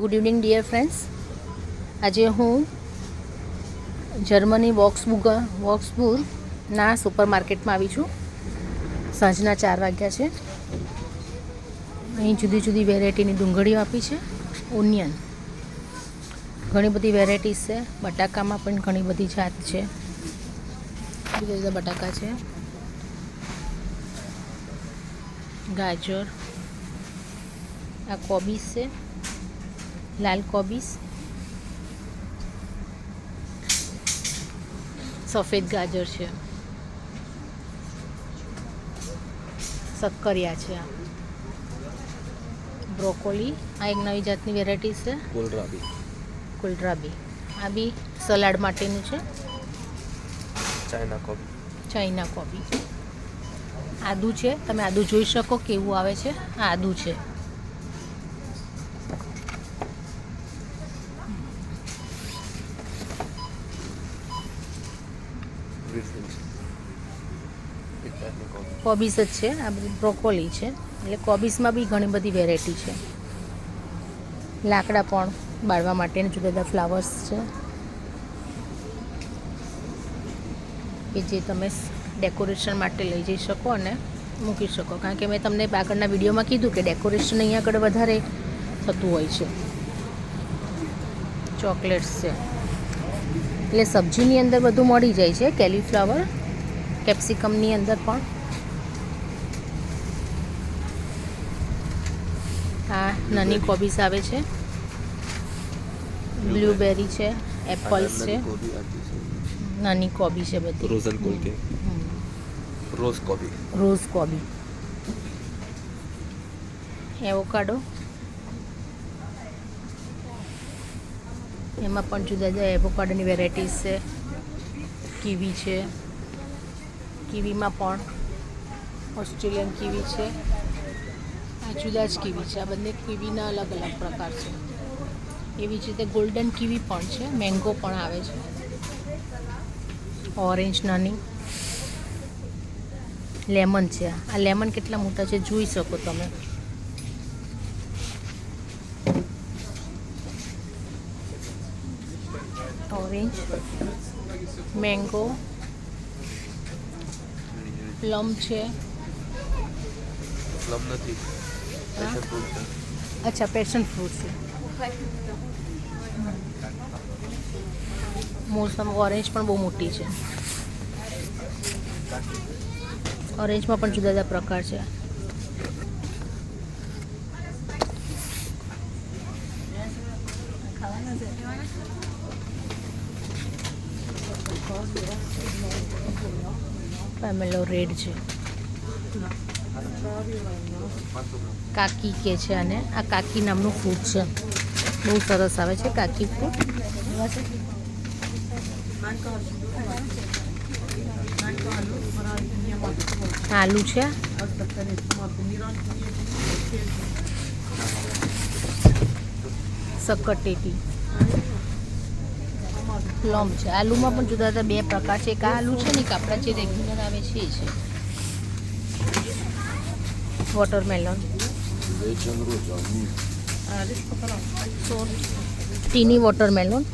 Good evening dear friends. આજે હું Germany વોક્સબુરના super માર્કેટમાં આવી છું. સાંજના 4 વાગ્યા છે. અહીં જુદી જુદી વેરાયટીની ડુંગળીઓ આપી છે. ઓનિયન, ઘણી બધી વેરાયટીઝ છે. બટાકામાં પણ ઘણી બધી જાત છે. જુદા જુદા બટાકા છે. ગાજર, આ કોબીસ છે, લાલ કોબીસ, સફેદ ગાજર છે, શક્કરિયા છે, આ બ્રોકોલી, આ એક નવી જાતની વેરાયટી છે. કોલરાબી, આ બી સલાડ માટેનું છે. ચાઇના કોબી, આદુ છે. તમે આદુ જોઈ શકો કેવું આવે છે. આ આદુ છે. કોબીસ જ છે. આ બધી બ્રોકોલી છે. એટલે કોબીસમાં બી ઘણી બધી વેરાયટી છે. લાકડા પણ બાળવા માટેના જુદા જુદા ફ્લાવર્સ છે કે જે તમે ડેકોરેશન માટે લઈ જઈ શકો અને મૂકી શકો. કારણ કે મેં તમને આગળના વિડીયોમાં કીધું કે ડેકોરેશન અહીંયા આગળ વધારે થતું હોય છે. ચોકલેટ્સ છે. એટલે સબ્જીની અંદર બધું મળી જાય છે. કેલીફ્લાવર, કેપ્સિકમની અંદર પણ. આ નાની કોબીસ આવે છે. બ્લૂબેરી છે, એપલ્સ છે. નાની કોબી છે બધી. રોઝ કોબી, એવોકાડો, એમાં પણ જુદા જુદા એવોકાડોની વેરાયટીઝ છે. કીવી છે. કીવીમાં પણ ઓસ્ટ્રેલિયન કીવી છે. આ જુદા જ કીવી છે. આ બંને કીવીના અલગ અલગ પ્રકાર છે. એવી જ રીતે ગોલ્ડન કીવી પણ છે. મેંગો પણ આવે છે. ઓરેન્જ નાની, લેમન છે. આ લેમન કેટલા મોટા છે જોઈ શકો તમે. ઓરેન્જ, મેંગો, પ્લમ છે. અચ્છા, પેશન ફ્રૂટ છે. મોસમ ઓરેન્જ પણ બહુ મોટી છે. ઓરેન્જમાં પણ જુદા જુદા પ્રકાર છે. પેમેલો રેડ છે. કાકી કે છે અને આ કાકી નામનું ફ્રૂટ છે. બહુ સરસ આવે છે કાકી ફ્રૂટ. આલુ છે. સક્કરટેટી, પ્લમ છે. આલુમાં પણ જુદા જુદા બે પ્રકાર છે. એક આ આલુ છે ને, એક આપણા જે રેગ્યુલર આવે છે એ છે. વોટરમેલન, ટીની વોટરમેલન,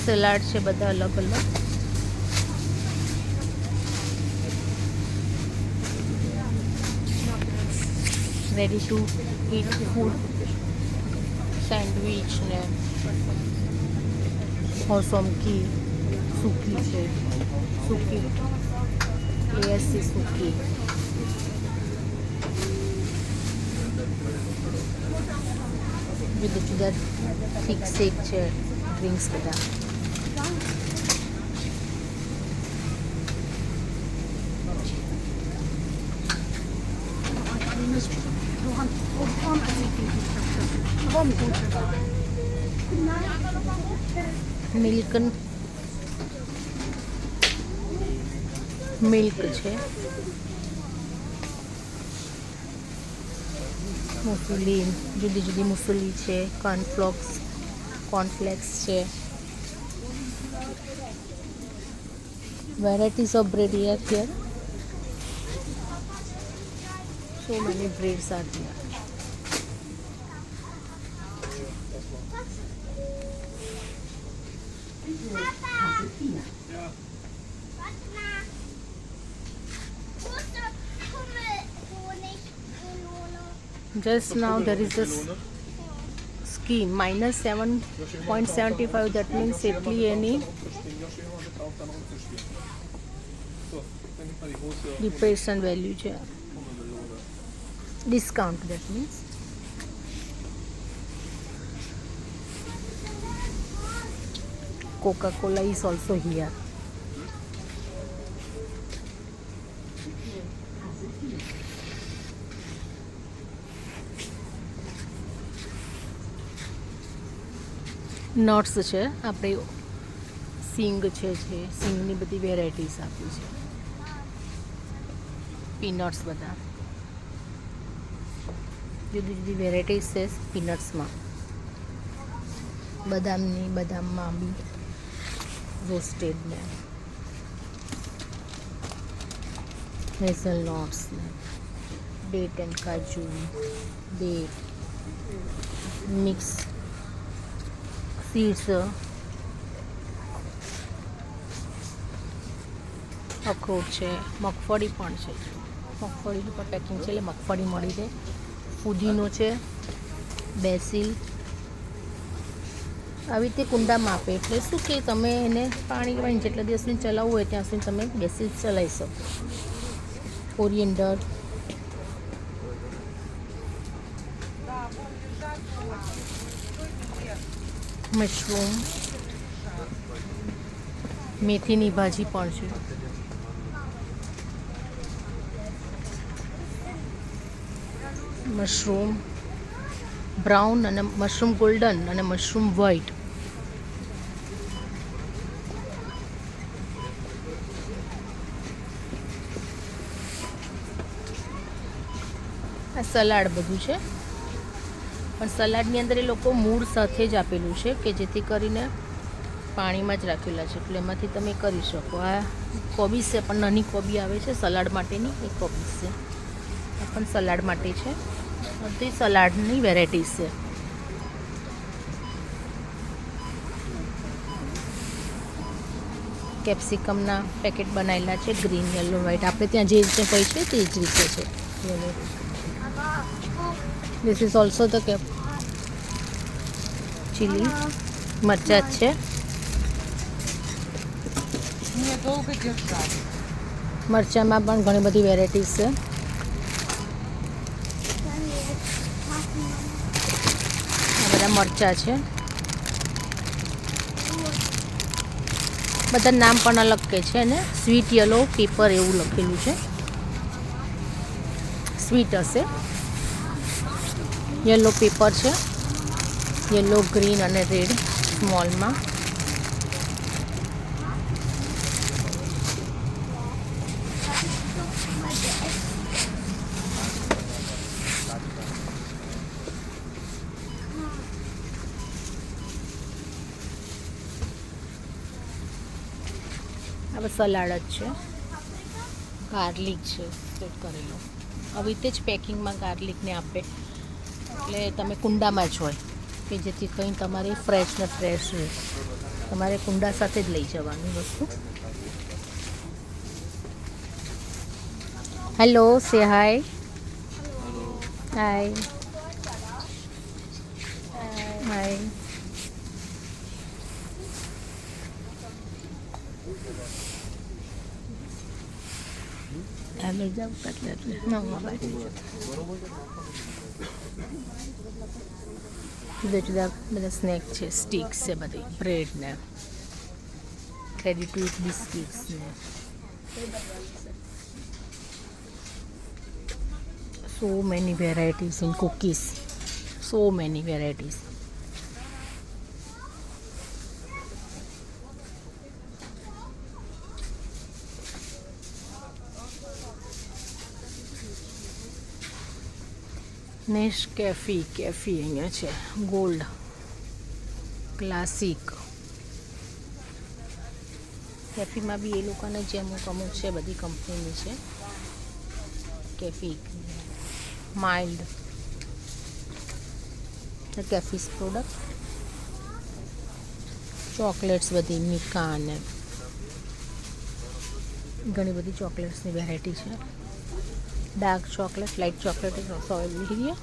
સલાડ છે બધા અલગ અલગ. Ready to eat food, sandwich ને હોસોમકી, સૂકી છે. સૂકી, એએસસી સૂકી, જુદા જુદા થીક શેક છે. ડ્રિંક્સ બધા. મિલ્ક છે. મુસલી, જુદી જુદી મુસલી છે. કોર્નફ્લેક્સ છે. varieties of bread here. So many breeds are there. Just now there is a scheme -7.75. That means એટલી એની ડિપ્રેશન વેલ્યુ છે. Discount that means. Coca-Cola is also here. Nuts છે, આપણે સિંગ છે, જે સિંગની બધી વેરાયટીઝ આપી છે. પીનટ્સ બધા જુદી જુદી વેરાયટીઝ છે પીનટ્સમાં. બદામમાં બી રોસ્ટેડ ને હેઝલનટ્સ ને ડેટ એન્ડ કાજુ, ડેટ મિક્સ સીડ્સ, અખરોટ છે, મગફળી પણ છે. મગફળીનું પણ પેકિંગ છે એટલે મગફળી મળી રહે. ફુદીનો છે, બેસિલ. આવી રીતે કુંડામાં આપે એટલે શું કે તમે એને પાણી વાળીને જેટલા દિવસ સુધી ચલાવવું હોય ત્યાં સુધી તમે બેસિલ ચલાવી શકો. કોરિએન્ડર, મશરૂમ, મેથીની ભાજી પણ છે. મશરૂમ બ્રાઉન અને મશરૂમ ગોલ્ડન અને મશરૂમ વ્હાઈટ. આ સલાડ બધું છે, પણ સલાડની અંદર એ લોકો મૂળ સાથે જ આપેલું છે કે જેથી કરીને પાણીમાં જ રાખેલા છે એટલે એમાંથી તમે કરી શકો. આ કોબીસ છે, પણ નાની કોબી આવે છે સલાડ માટેની, એ કોબીસ છે. આ પણ સલાડ માટે છે. બધી સલાડની વેરાયટીઝ છે. કેપ્સિકમના પેકેટ બનાવેલા છે, ગ્રીન, યલો, વ્હાઈટ. આપણે ત્યાં જે રીતે કહી છે તે જ રીતે છે. This is also the chilli, મરચાં જ છે. મરચાંમાં પણ ઘણી બધી વેરાયટીઝ છે. આ બધા મરચાં છે. બધા નામ પણ અલગ કે છે ને. સ્વીટ યલો પેપર એવું લખેલું છે. સ્વીટ હશે. યલો પેપર છે, યલો, ગ્રીન અને રેડ સ્મોલમાં. હવે સલાડ જ છે. ગાર્લિક છે સ્પ્રેડ કરેલો. આવી રીતે જ પેકિંગમાં ગાર્લિકને આપે એટલે તમે કુંડામાં જ હોય કે જેથી કંઈ તમારે ફ્રેશ ને ફ્રેશ રહે. તમારે કુંડા સાથે જ લઈ જવાની વસ્તુ. હેલો, સે હાય. હાય હાય. લઈ જાવ કટલેટ જુદા જુદા બધા સ્નેક છે, સ્ટીક્સ છે, બધી બ્રેડ ને રેડી ટુ ઇટ બિસ્કિટ્સ ને. so many varieties in cookies, so many varieties. નેસ્કેફે કેફી અહીંયા છે, ગોલ્ડ, ક્લાસિક. કેફીમાં બી એ લોકોને જે અમુક છે બધી કંપનીની છે. કેફી માઇલ્ડ કેફીસ પ્રોડક્ટ, ચોકલેટ્સ બધી મિકા અને ઘણી બધી ચોકલેટ્સની વેરાયટી છે. Dark chocolate, light chocolate is also available here.